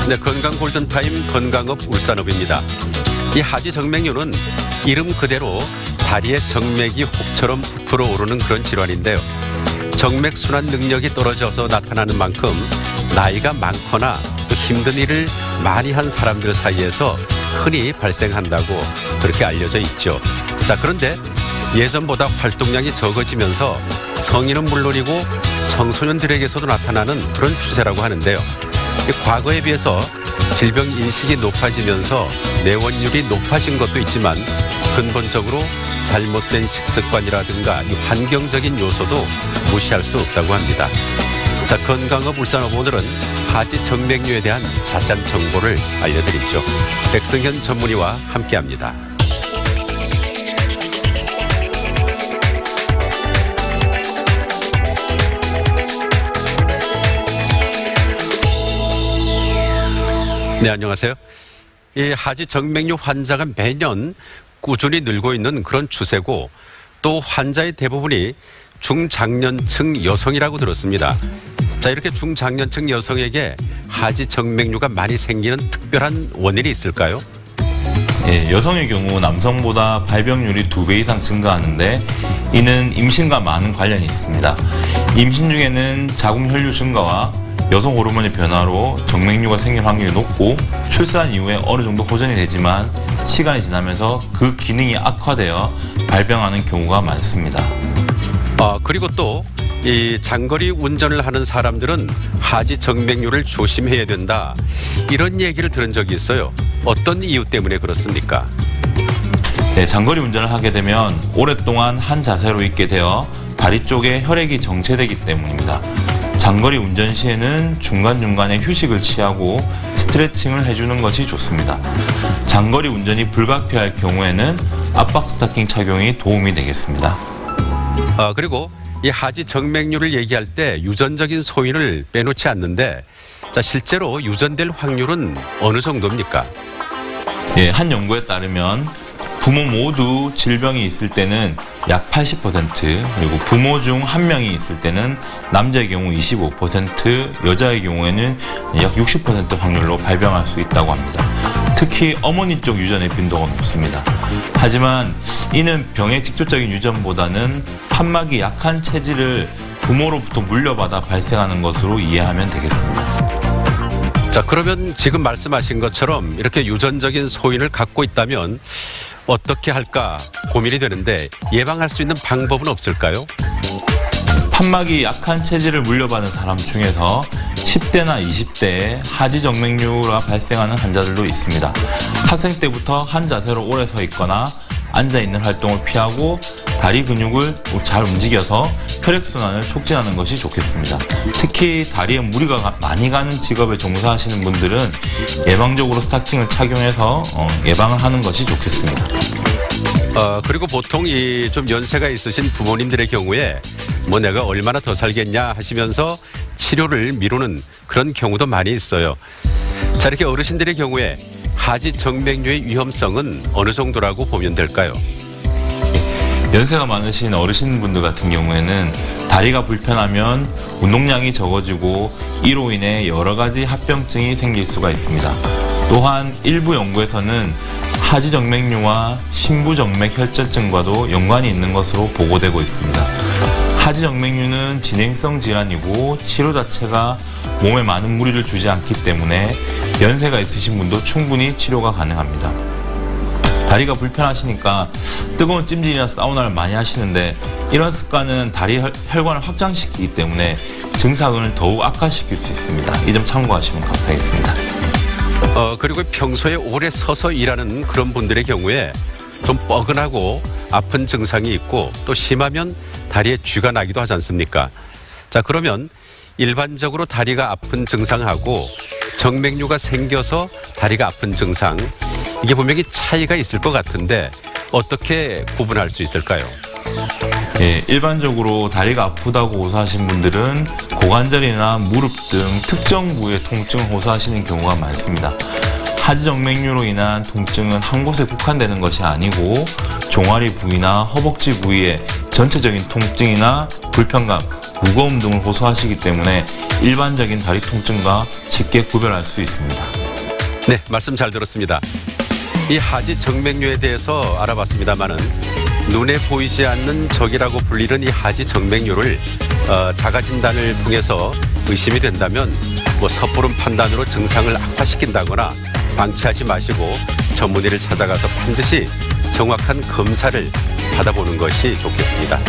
네, 건강 골든타임 건강업 울산업입니다. 이 하지 정맥류는 이름 그대로 다리의 정맥이 혹처럼 불어오르는 그런 질환인데요. 정맥 순환 능력이 떨어져서 나타나는 만큼 나이가 많거나 또 힘든 일을 많이 한 사람들 사이에서 흔히 발생한다고 그렇게 알려져 있죠. 자, 그런데 예전보다 활동량이 적어지면서 성인은 물론이고 청소년들에게서도 나타나는 그런 추세라고 하는데요. 과거에 비해서 질병 인식이 높아지면서 내원율이 높아진 것도 있지만 근본적으로 잘못된 식습관이라든가 이 환경적인 요소도 무시할 수 없다고 합니다. 자, 건강업 울산업 오늘은 하지 정맥류에 대한 자세한 정보를 알려드리죠. 백승현 전문의와 함께합니다. 네, 안녕하세요. 이 하지 정맥류 환자가 매년 꾸준히 늘고 있는 그런 추세고 또 환자의 대부분이 중장년층 여성이라고 들었습니다. 자, 이렇게 중장년층 여성에게 하지 정맥류가 많이 생기는 특별한 원인이 있을까요? 예, 여성의 경우 남성보다 발병률이 2배 이상 증가하는데 이는 임신과 많은 관련이 있습니다. 임신 중에는 자궁 혈류 증가와 여성 호르몬의 변화로 정맥류가 생길 확률이 높고 출산 이후에 어느 정도 호전이 되지만 시간이 지나면서 그 기능이 악화되어 발병하는 경우가 많습니다. 그리고 또 이 장거리 운전을 하는 사람들은 하지 정맥류를 조심해야 된다, 이런 얘기를 들은 적이 있어요. 어떤 이유 때문에 그렇습니까? 네, 장거리 운전을 하게 되면 오랫동안 한 자세로 있게 되어 다리 쪽에 혈액이 정체되기 때문입니다. 장거리 운전 시에는 중간중간에 휴식을 취하고 스트레칭을 해주는 것이 좋습니다. 장거리 운전이 불가피할 경우에는 압박 스타킹 착용이 도움이 되겠습니다. 그리고 이 하지 정맥류를 얘기할 때 유전적인 소인을 빼놓지 않는데, 자, 실제로 유전될 확률은 어느 정도입니까? 예, 한 연구에 따르면 부모 모두 질병이 있을 때는 약 80%, 그리고 부모 중 한 명이 있을 때는 남자의 경우 25%, 여자의 경우에는 약 60% 확률로 발병할 수 있다고 합니다. 특히 어머니 쪽 유전의 빈도가 높습니다. 하지만 이는 병의 직접적인 유전보다는 판막이 약한 체질을 부모로부터 물려받아 발생하는 것으로 이해하면 되겠습니다. 자, 그러면 지금 말씀하신 것처럼 이렇게 유전적인 소인을 갖고 있다면 어떻게 할까 고민이 되는데 예방할 수 있는 방법은 없을까요? 판막이 약한 체질을 물려받은 사람 중에서 10대나 20대에 하지 정맥류가 발생하는 환자들도 있습니다. 학생 때부터 한 자세로 오래 서 있거나 앉아있는 활동을 피하고 다리 근육을 잘 움직여서 혈액순환을 촉진하는 것이 좋겠습니다. 특히 다리에 무리가 많이 가는 직업에 종사하시는 분들은 예방적으로 스타킹을 착용해서 예방을 하는 것이 좋겠습니다. 그리고 보통 이 좀 연세가 있으신 부모님들의 경우에 뭐 내가 얼마나 더 살겠냐 하시면서 치료를 미루는 그런 경우도 많이 있어요. 자, 이렇게 어르신들의 경우에 하지 정맥류의 위험성은 어느 정도라고 보면 될까요? 연세가 많으신 어르신분들 같은 경우에는 다리가 불편하면 운동량이 적어지고 이로 인해 여러 가지 합병증이 생길 수가 있습니다. 또한 일부 연구에서는 하지 정맥류와 심부정맥 혈전증과도 연관이 있는 것으로 보고되고 있습니다. 하지 정맥류는 진행성 질환이고 치료 자체가 몸에 많은 무리를 주지 않기 때문에 연세가 있으신 분도 충분히 치료가 가능합니다. 다리가 불편하시니까 뜨거운 찜질이나 사우나를 많이 하시는데 이런 습관은 다리 혈관을 확장시키기 때문에 증상을 더욱 악화시킬 수 있습니다. 이 점 참고하시면 감사하겠습니다. 그리고 평소에 오래 서서 일하는 그런 분들의 경우에 좀 뻐근하고 아픈 증상이 있고 또 심하면 다리에 쥐가 나기도 하지 않습니까? 자, 그러면 일반적으로 다리가 아픈 증상하고 정맥류가 생겨서 다리가 아픈 증상, 이게 분명히 차이가 있을 것 같은데 어떻게 구분할 수 있을까요? 예, 일반적으로 다리가 아프다고 호소하신 분들은 고관절이나 무릎 등 특정 부위의 통증을 호소하시는 경우가 많습니다. 하지 정맥류로 인한 통증은 한 곳에 국한되는 것이 아니고 종아리 부위나 허벅지 부위의 전체적인 통증이나 불편감, 무거움 등을 호소하시기 때문에 일반적인 다리 통증과 쉽게 구별할 수 있습니다. 네, 말씀 잘 들었습니다. 이 하지 정맥류에 대해서 알아봤습니다마는 눈에 보이지 않는 적이라고 불리는 이 하지 정맥류를 자가 진단을 통해서 의심이 된다면 섣부른 판단으로 증상을 악화시킨다거나 방치하지 마시고 전문의를 찾아가서 반드시 정확한 검사를 받아보는 것이 좋겠습니다.